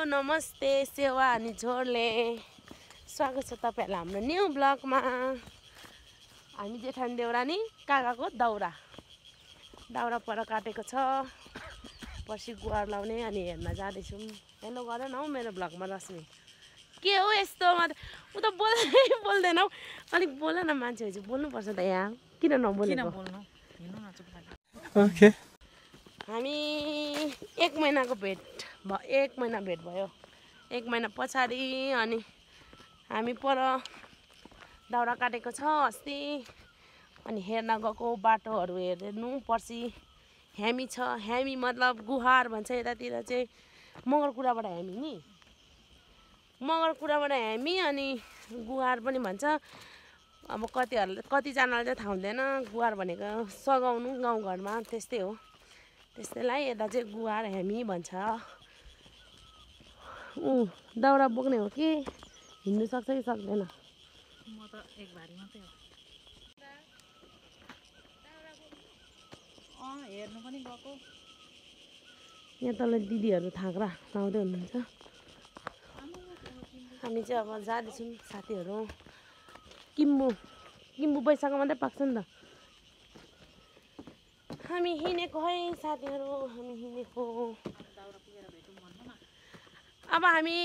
नमस्ते सेवा अनि झोरले स्वागत छ तपाईहरुलाई हाम्रो न्यू ब्लगमा। हामी जेठानी देउरानी काकाको दाउरा पर काटेको छ। पर्सि गुहार लाउने अनि हेर्न जाँदैछौँ। हेलो गर न हौ मेरो ब्लगमा रश्मि। के हो यस्तोमा उ त बोल्दैन हौ। अलिक बोल न, मान्छेहरु चाहिँ बोल्नु पर्छ त यहाँ। किन नबोलेको? ओके। हामी 1 महिनाको भेट भयो। 1 महिना भेट भयो। 1 महिना पछाडि अनि हामी पर दाउरा काटेको छ अस्ति। अनि हेर्न गएको बाटोहरु हेर्नु पर्सि हामी छ। हामी मतलब गुहार भन्छ यतातिर चाहिँ मगरकुराबाट हामी नि। मगरकुराबाट हामी अनि गुहार पनि भन्छ। अब कतिजनाले चाहिँ थाहा हुँदैन। गुहार भनेको सघाउनु गाउँघरमा त्यस्तै हो। त्यसैलाई यता चाहिँ गुहार हामी भन्छ। दाउरा बोक्ने हो कि हिँड्नु सक्छ कि सक्दैन? म त एक भारी मात्रै हो। हेर्नु पनि गएको। यहाँ तल दिदीहरु थाक्रा लाउँदै हुनुहुन्छ। हामी चाहिँ अब जाँदैछौँ साथीहरु। किम्बु बैशाख मात्रै पाक्छ नि त। हामी हिँडेको है साथीहरु, हामी हिँडेको। अब हामी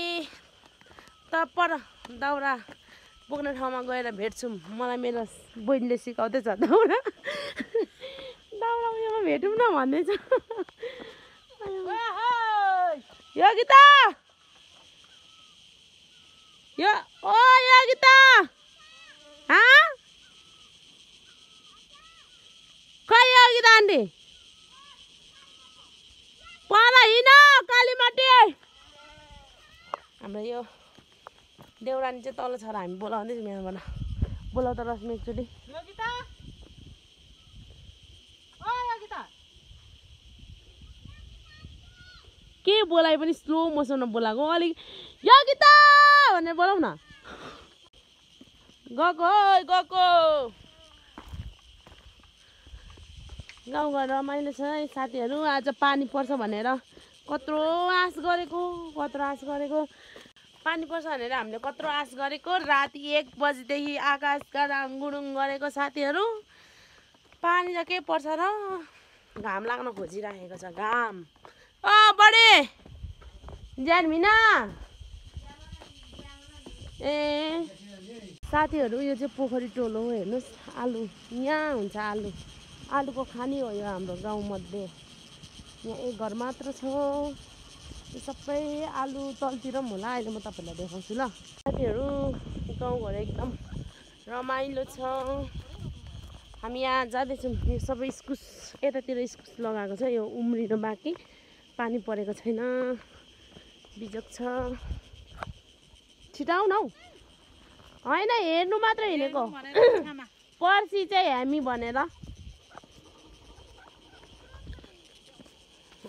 त पर दाउरा बोक्ने ठाउँमा गएर भेट्छौँ। मलाई मेरो बहिनीले सिकाउँदैछ दाउरा उयोमा भेटौँ न भन्दैछ। योगिता योगिता खै योगिता आन्टी पर हिँड कालीमाटी। हाम्रो यो देउरानी चाहिँ तल छ र हामी बोलाउँदैछौँ यहाँबाट। बोलाउ त रश्मि एकचोटि। के बोलाइ पनि स्लो मोसनमा बोलाएको। अलिक योगिता भनेर बोलाउ न। गएको गाउँघर रमाइलो छ है साथीहरु। आज पानी पर्छ भनेर कत्रो आश गरेको। पानी पर्छ भनेर हामीले कत्रो आश गरेको। राति 1 बजेदेखि आकाश गडाङगुडुङ गरेको साथीहरु। पानी त के पर्छ र? घाम लाग्न खोजिराखेको छ। घाम बडे ज्यानमिना ए साथीहरु, यो चाहिँ पोखरी टोल हो। हेर्नुस् आलु यहाँ हुन्छ। आलुको खानी हो यो हाम्रो गाउँ मध्ये। यहाँ एक घर मात्र छ। यो सबै आलु तलतिर पनि होला। अहिले म तपाईहरुलाई देखाउँछु ल। साथीहरु, गाउँघर एकदम रमाइलो छ। हामी यहाँ जाँदैछौँ। यो सबै इस्कुस यतातिर इस्कुस लगाएको छ। यो उम्रिनु बाँकी, पानी परेको छैन। बिजोक छ। छिटाउ न हौ। हैन हेर्नु मात्र हिँडेको। पर्सि चाहिँ हामी भनेर।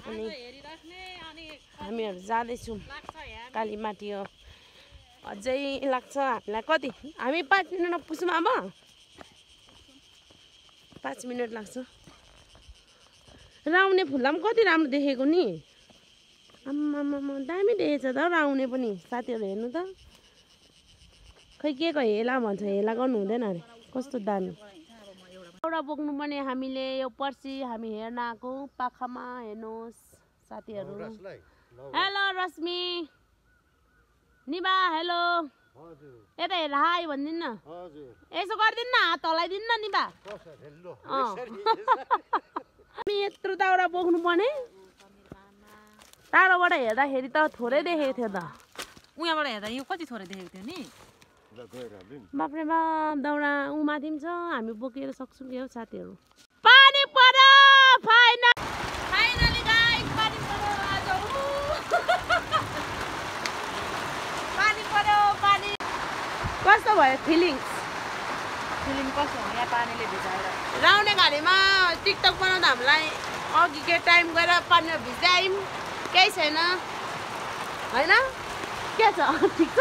अनि हामीहरु जाँदैछौँ कालीमाटी हो। अझै लाग्छ हामीलाई कति? हामी 5 मिनेटमा पुग्छौँ अब। 5 मिनेट लाग्छ। राउने फुल्ला पनि कति राम्रो देखेको नि। आम्मामा दामी देखेछ त राउने पनि। साथीहरु हेर्नु त। खै के हेला भन्छ। हेला गर्नु हुँदैन अरे। कस्तो दामी दाउरा बोक्नु पर्ने हामीले। यो पर्सि हामी हेर्न आएको पाखामा। हेर्नुहोस् साथीहरु। हेलो रश्मि निबा। हेलो यता हेर हाई भनिदिनु न। यसो गरिदिनु न, हात हल्लाइदिनु न निबा। हामी यत्रो दाउरा बोक्नु पर्ने। टाढोबाट हेर्दाखेरि त थोरै देखेको थियो त। उहाँबाट हेर्दा यो कति थोरै देखेको थियो नि। बाप्रे बाप दाउरा माथि पनि छ। हामी बोकेर सक्छौँ कि हो साथीहरु। पानी पर्यो फाइनली गाइस। पानी पर्यो आज। पानी पर्यो। कस्तो भयो फिलिङ कस्तो हो यहाँ पानीले भिजाएर? राउने घारीमा टिकटक बनाउँदा हामीलाई अघि के टाइम गएर पानीमा भिज्दै आयौँ। केही छैन हैन? के छ? ठिक छ।